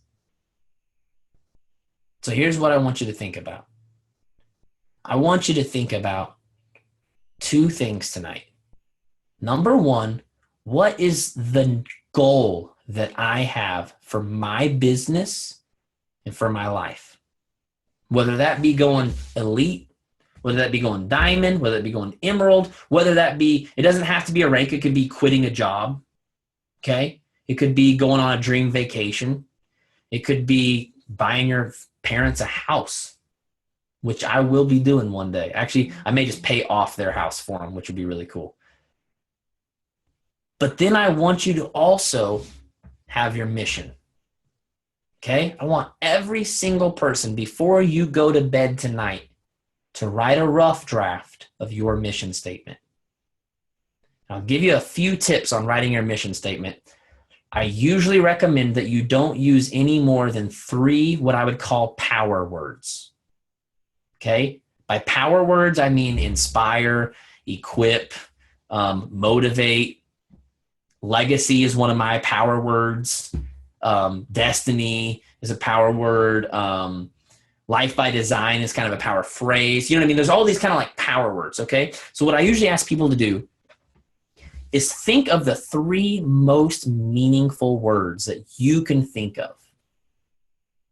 So here's what I want you to think about. I want you to think about two things tonight. Number one, what is the goal that I have for my business and for my life? Whether that be going elite, whether that be going diamond, whether it be going emerald, whether that be, it doesn't have to be a rank. It could be quitting a job. Okay. It could be going on a dream vacation. It could be buying your parents a house, which I will be doing one day. Actually, I may just pay off their house for them, which would be really cool. But then I want you to also have your mission. Okay? I want every single person before you go to bed tonight to write a rough draft of your mission statement. I'll give you a few tips on writing your mission statement. I usually recommend that you don't use any more than 3 what I would call power words. Okay? By power words, I mean inspire, equip, motivate. Legacy is one of my power words. Destiny is a power word. Life by design is kind of a power phrase. You know what I mean? There's all these kind of like power words, okay? So what I usually ask people to do is think of the 3 most meaningful words that you can think of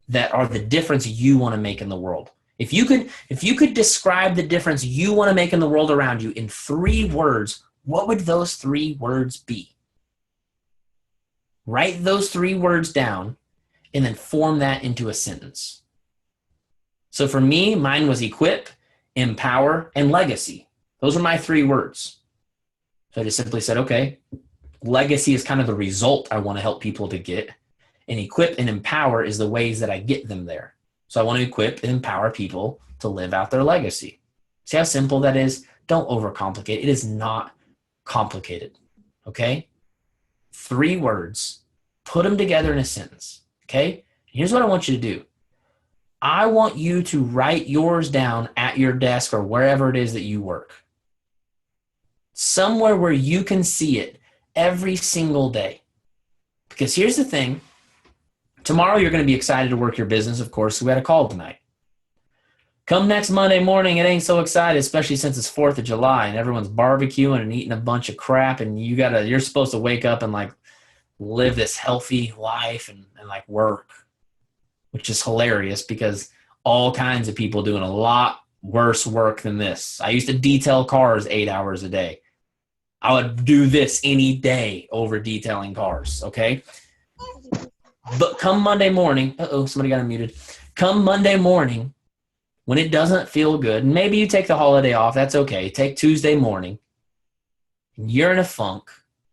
that are the difference you want to make in the world. If you could describe the difference you want to make in the world around you in 3 words, what would those 3 words be? Write those 3 words down and then form that into a sentence. So for me, mine was equip, empower, and legacy. Those are my 3 words. So I just simply said, okay, legacy is kind of the result I want to help people to get. And equip and empower is the ways that I get them there. So I want to equip and empower people to live out their legacy. See how simple that is? Don't overcomplicate. It is not complicated. Okay? 3 words. Put them together in a sentence. Okay? Here's what I want you to do. I want you to write yours down at your desk or wherever it is that you work. Somewhere where you can see it every single day. Because here's the thing. Tomorrow you're going to be excited to work your business, of course. We had a call tonight. Come next Monday morning, it ain't so excited, especially since it's 4th of July and everyone's barbecuing and eating a bunch of crap, and you're supposed to wake up and like live this healthy life and like work, which is hilarious because all kinds of people doing a lot worse work than this. I used to detail cars 8 hours a day. I would do this any day over detailing cars, okay? But come Monday morning, somebody got unmuted. Come Monday morning, when it doesn't feel good, and maybe you take the holiday off, that's okay. Take Tuesday morning, and you're in a funk,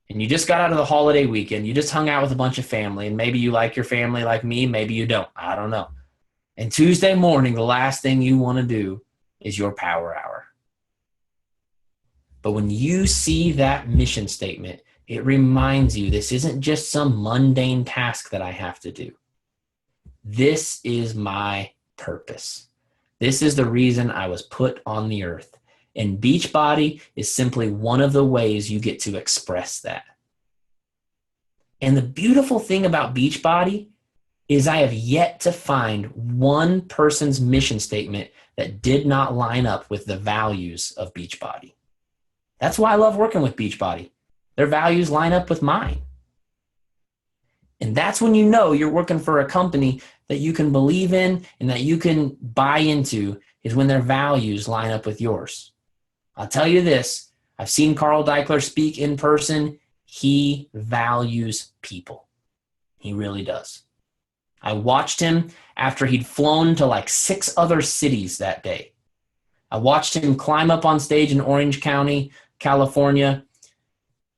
and you just got out of the holiday weekend, you just hung out with a bunch of family, and maybe you like your family like me, maybe you don't. I don't know. And Tuesday morning, the last thing you want to do is your power hour. But when you see that mission statement, it reminds you this isn't just some mundane task that I have to do. This is my purpose. This is the reason I was put on the earth. And Beachbody is simply one of the ways you get to express that. And the beautiful thing about Beachbody is I have yet to find one person's mission statement that did not line up with the values of Beachbody. That's why I love working with Beachbody. Their values line up with mine. And that's when you know you're working for a company that you can believe in and that you can buy into, is when their values line up with yours. I'll tell you this, I've seen Carl Deichler speak in person. He values people. He really does. I watched him after he'd flown to like 6 other cities that day. I watched him climb up on stage in Orange County, California.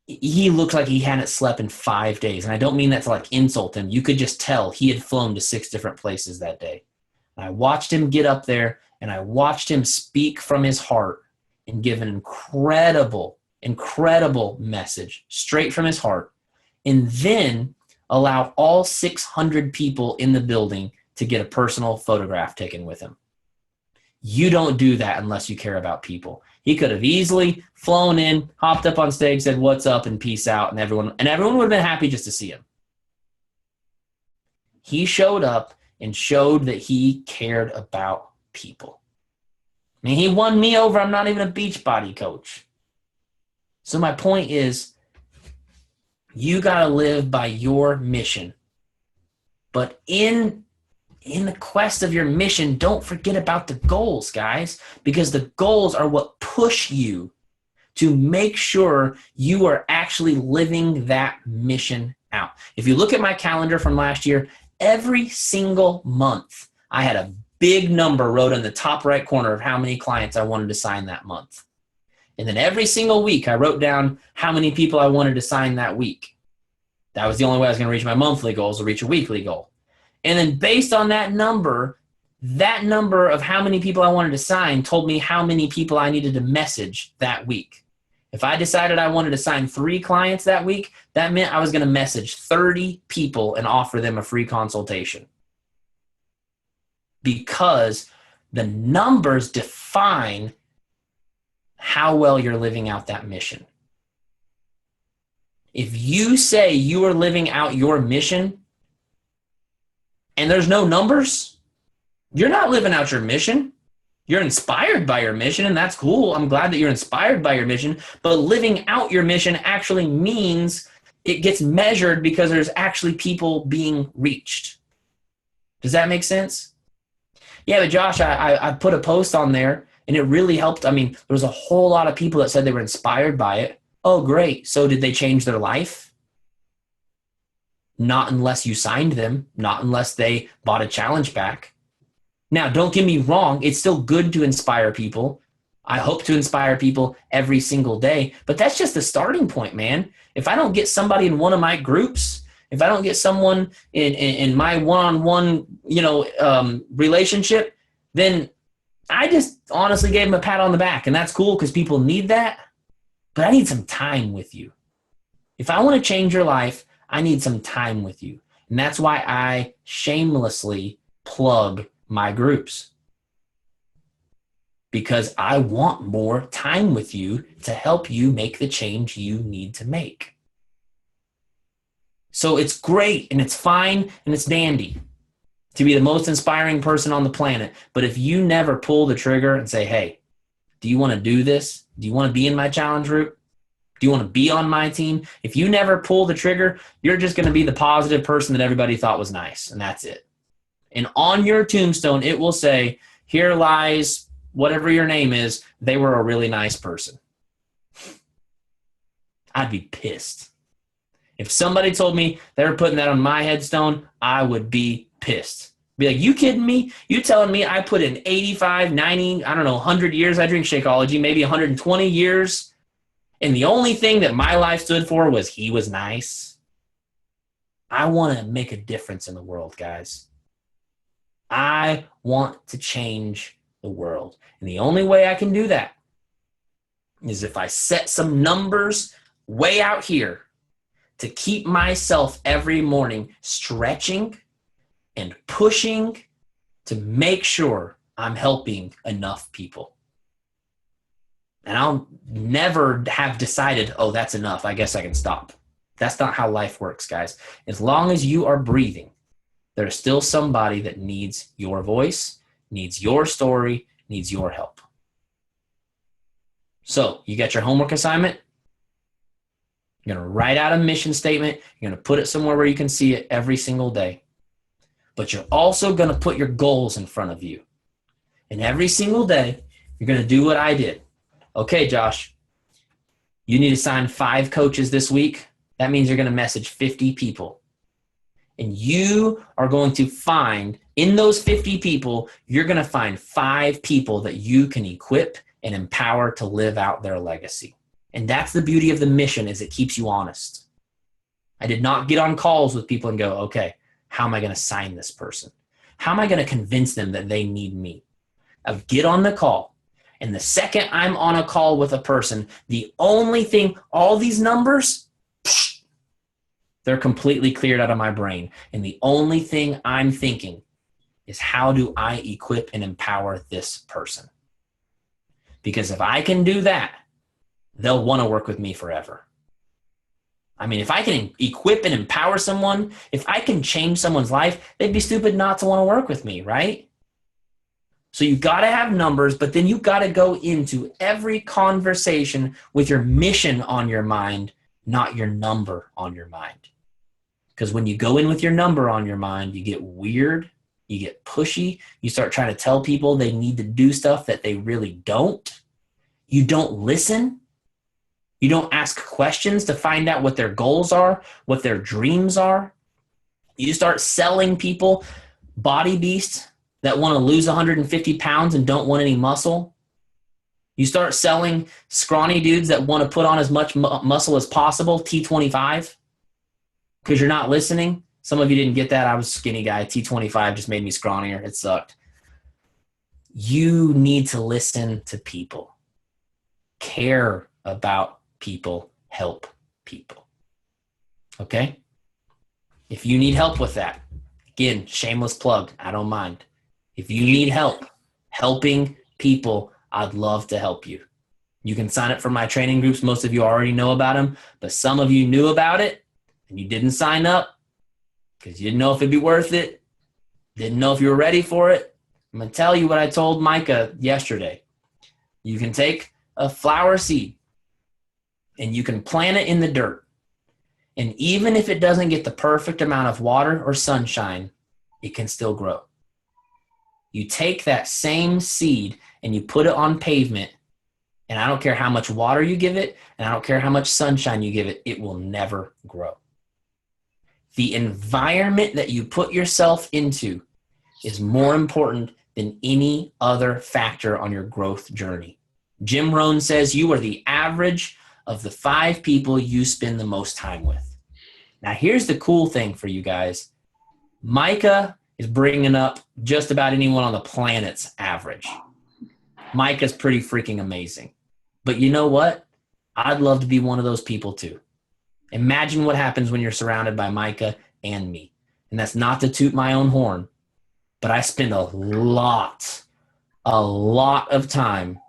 He looked like he hadn't slept in 5 days. And I don't mean that to like insult him. You could just tell he had flown to 6 different places that day. And I watched him get up there and I watched him speak from his heart and give an incredible, incredible message straight from his heart. And then allow all 600 people in the building to get a personal photograph taken with him. You don't do that unless you care about people. He could have easily flown in, hopped up on stage, said, "What's up?" and peace out. And everyone would have been happy just to see him. He showed up and showed that he cared about people. I mean, he won me over. I'm not even a Beachbody coach. So my point is, you got to live by your mission. But in the quest of your mission, don't forget about the goals, guys, because the goals are what push you to make sure you are actually living that mission out. If you look at my calendar from last year, every single month, I had a big number wrote in the top right corner of how many clients I wanted to sign that month. And then every single week, I wrote down how many people I wanted to sign that week. That was the only way I was going to reach my monthly goals or reach a weekly goal. And then based on that number of how many people I wanted to sign told me how many people I needed to message that week. If I decided I wanted to sign 3 clients that week, that meant I was going to message 30 people and offer them a free consultation. Because the numbers define how well you're living out that mission. If you say you are living out your mission and there's no numbers, you're not living out your mission. You're inspired by your mission, and that's cool. I'm glad that you're inspired by your mission, but living out your mission actually means it gets measured because there's actually people being reached. Does that make sense? Yeah, but Josh, I put a post on there, and it really helped. I mean, there was a whole lot of people that said they were inspired by it. Oh, great. So did they change their life? Not unless you signed them, not unless they bought a challenge pack. Now, don't get me wrong. It's still good to inspire people. I hope to inspire people every single day, but that's just the starting point, man. If I don't get somebody in one of my groups, if I don't get someone in my one-on-one, relationship, then I just honestly gave him a pat on the back, and that's cool because people need that. But I need some time with you. If I want to change your life, I need some time with you. And that's why I shamelessly plug my groups. Because I want more time with you to help you make the change you need to make. So it's great and it's fine and it's dandy to be the most inspiring person on the planet. But if you never pull the trigger and say, hey, do you want to do this? Do you want to be in my challenge group? Do you want to be on my team? If you never pull the trigger, you're just going to be the positive person that everybody thought was nice. And that's it. And on your tombstone, it will say, here lies whatever your name is. They were a really nice person. I'd be pissed. If somebody told me they were putting that on my headstone, I would be pissed. Be like, you kidding me? You telling me I put in 85, 90, 100 years I drink Shakeology, maybe 120 years, and the only thing that my life stood for was he was nice? I want to make a difference in the world, guys. I want to change the world. And the only way I can do that is if I set some numbers way out here to keep myself every morning stretching and pushing to make sure I'm helping enough people. And I'll never have decided, oh, that's enough. I guess I can stop. That's not how life works, guys. As long as you are breathing, there's still somebody that needs your voice, needs your story, needs your help. So you got your homework assignment. You're going to write out a mission statement. You're going to put it somewhere where you can see it every single day. But you're also going to put your goals in front of you. And every single day, you're going to do what I did. Okay, Josh, you need to sign 5 coaches this week. That means you're going to message 50 people. And you are going to find, in those 50 people, you're going to find 5 people that you can equip and empower to live out their legacy. And that's the beauty of the mission, is it keeps you honest. I did not get on calls with people and go, okay, how am I going to sign this person? How am I going to convince them that they need me? I get on the call. And the second I'm on a call with a person, the only thing, all these numbers, they're completely cleared out of my brain. And the only thing I'm thinking is, how do I equip and empower this person? Because if I can do that, they'll want to work with me forever. I mean, if I can equip and empower someone, if I can change someone's life, they'd be stupid not to want to work with me, right? So you've got to have numbers, but then you've got to go into every conversation with your mission on your mind, not your number on your mind. Because when you go in with your number on your mind, you get weird, you get pushy, you start trying to tell people they need to do stuff that they really don't. You don't listen. You don't ask questions to find out what their goals are, what their dreams are. You start selling people body beasts that want to lose 150 pounds and don't want any muscle. You start selling scrawny dudes that want to put on as much muscle as possible, T25, because you're not listening. Some of you didn't get that. I was a skinny guy. T25 just made me scrawnier. It sucked. You need to listen to people, care about people, help people. Okay? If you need help with that, again, shameless plug, I don't mind. If you need help helping people, I'd love to help you. You can sign up for my training groups. Most of you already know about them, but some of you knew about it and you didn't sign up because you didn't know if it'd be worth it, didn't know if you were ready for it. I'm going to tell you what I told Micah yesterday. You can take a flower seed and you can plant it in the dirt. And even if it doesn't get the perfect amount of water or sunshine, it can still grow. You take that same seed and you put it on pavement, and I don't care how much water you give it, and I don't care how much sunshine you give it, it will never grow. The environment that you put yourself into is more important than any other factor on your growth journey. Jim Rohn says you are the average of the 5 people you spend the most time with. Now, here's the cool thing for you guys. Micah is bringing up just about anyone on the planet's average. Micah's pretty freaking amazing. But you know what? I'd love to be one of those people too. Imagine what happens when you're surrounded by Micah and me. And that's not to toot my own horn, but I spend a lot of time,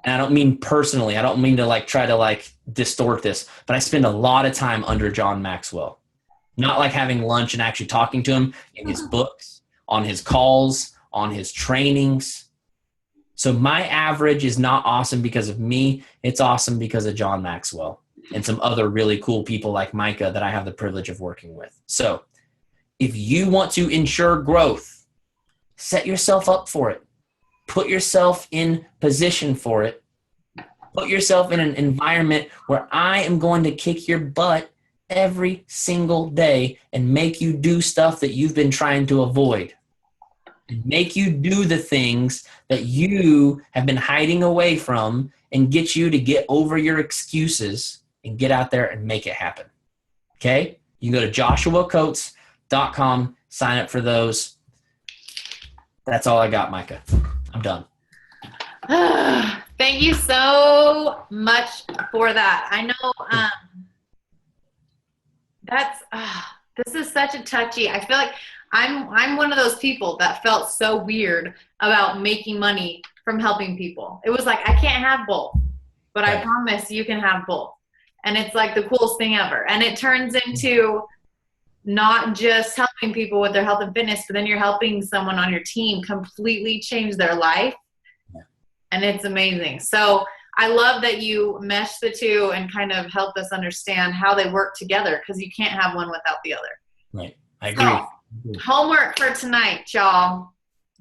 and I don't mean personally, I don't mean to like try to like distort this, but I spend a lot of time under John Maxwell. Not like having lunch and actually talking to him, in his books, on his calls, on his trainings. So my average is not awesome because of me. It's awesome because of John Maxwell and some other really cool people like Micah that I have the privilege of working with. So if you want to ensure growth, set yourself up for it. Put yourself in position for it. Put yourself in an environment where I am going to kick your butt every single day and make you do stuff that you've been trying to avoid. Make you do the things that you have been hiding away from and get you to get over your excuses and get out there and make it happen. Okay? You can go to joshuacoates.com, sign up for those. That's all I got, Micah. I'm done. Thank you so much for that. I know this is such a touchy. I feel like I'm one of those people that felt so weird about making money from helping people. It was like, I can't have both, but I promise you can have both. And it's like the coolest thing ever. And it turns into not just helping people with their health and fitness, but then you're helping someone on your team completely change their life. And it's amazing. So I love that you mesh the two and kind of help us understand how they work together, because you can't have one without the other. Right. I agree. So, homework for tonight, y'all.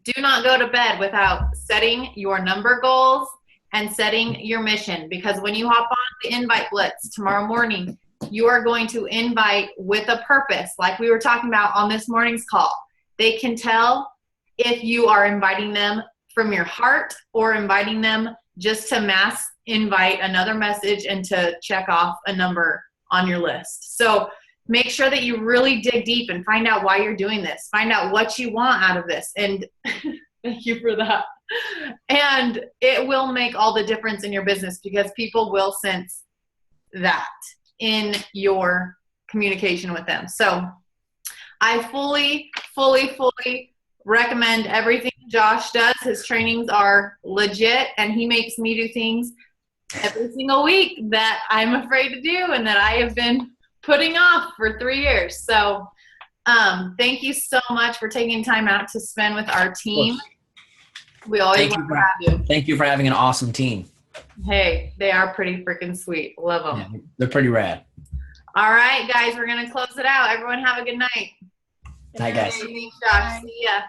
Do not go to bed without setting your number goals and setting your mission, because when you hop on the invite blitz tomorrow morning, you are going to invite with a purpose, like we were talking about on this morning's call. They can tell if you are inviting them from your heart or inviting them just to mass invite another message and to check off a number on your list. So make sure that you really dig deep and find out why you're doing this. Find out what you want out of this. And thank you for that. And it will make all the difference in your business, because people will sense that in your communication with them. So I fully recommend everything Josh does. His trainings are legit, and he makes me do things every single week that I'm afraid to do and that I have been putting off for 3 years. So thank you so much for taking time out to spend with our team. We always want to have you. Thank you for having an awesome team. Hey, they are pretty freaking sweet. Love them. Yeah, they're pretty rad. All right, guys, we're going to close it out. Everyone have a good night. Night, guys. Thanks, Josh. See ya.